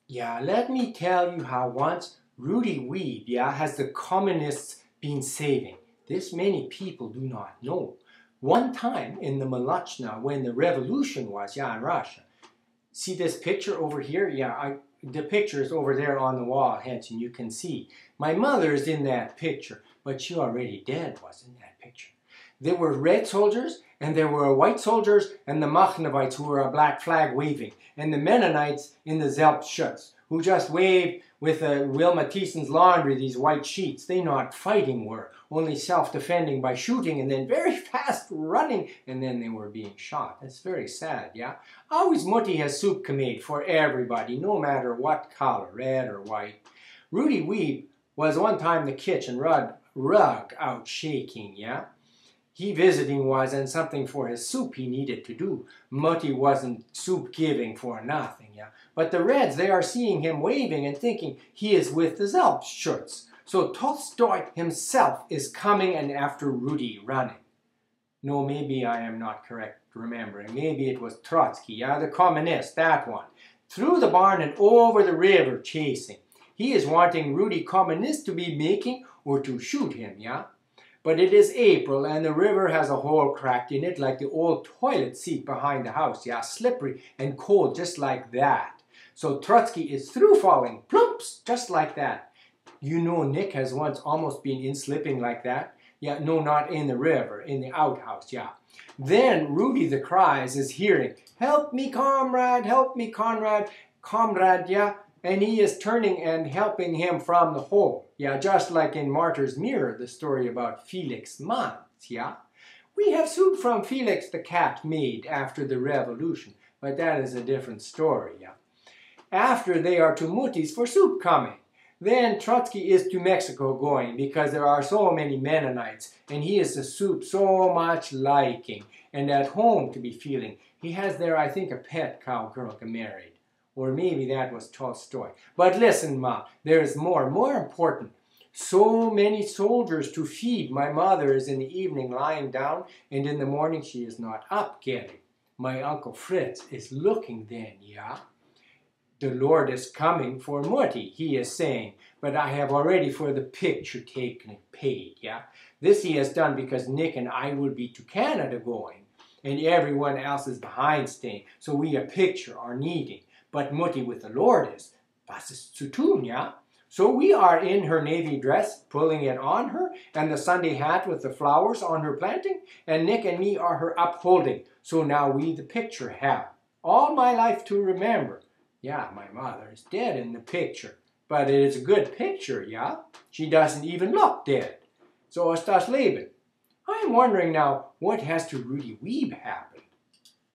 Yeah, let me tell you how once Rudy Weeb, yeah, has the communists been saving. This many people do not know. One time in the Malachna, when the revolution was, yeah, in Russia. See this picture over here? Yeah, the picture is over there on the wall, hence, and you can see. My mother is in that picture, but she already dead was in that picture. There were red soldiers, and there were white soldiers, and the Machnovites who were a black flag waving, and the Mennonites in the Zeltschutz, who just waved with Wilma Thiessen's laundry, these white sheets. They not fighting were, only self-defending by shooting and then very fast running, and then they were being shot. That's very sad, yeah? Always Mutti has soup made for everybody, no matter what color, red or white. Rudy Weeb was one time the kitchen rug out shaking, yeah? He visiting was and something for his soup he needed to do. Mutti wasn't soup giving for nothing, yeah. But the Reds, they are seeing him waving and thinking he is with the Zeltschutz. So Tolstoy himself is coming and after Rudy running. No, maybe I am not correct remembering. Maybe it was Trotsky, yeah, the communist, that one. Through the barn and over the river chasing. He is wanting Rudy communist to be making or to shoot him, yeah? But it is April and the river has a hole cracked in it like the old toilet seat behind the house. Yeah, slippery and cold just like that. So Trotsky is through falling, plumps, just like that. You know Nick has once almost been in slipping like that. Yeah, no, not in the river, in the outhouse, yeah. Then Rudy the cries is hearing, help me, comrade, comrade, yeah. And he is turning and helping him from the hole. Yeah, just like in Martyr's Mirror, the story about Felix Manz, yeah? We have soup from Felix the cat made after the revolution, but that is a different story, yeah? After they are to Muti's for soup coming. Then Trotsky is to Mexico going because there are so many Mennonites and he is the soup so much liking and at home to be feeling. He has there, I think, a pet cowgirl married. Or maybe that was Tolstoy. But listen, Ma, there is more important. So many soldiers to feed. My mother is in the evening lying down, and in the morning she is not up getting. My Uncle Fritz is looking then, yeah? The Lord is coming for Mutti, he is saying, but I have already for the picture taken and paid, yeah? This he has done because Nick and I will be to Canada going, and everyone else is behind staying, so we a picture are needing. But Mutti with the Lord is, was ist zu tun, yeah? So we are in her navy dress, pulling it on her, and the Sunday hat with the flowers on her planting, and Nick and me are her upholding. So now we the picture have. All my life to remember. Yeah, my mother is dead in the picture, but it is a good picture, yeah? She doesn't even look dead. So ist das Leben. I am wondering now, what has to Rudy Weeb happened?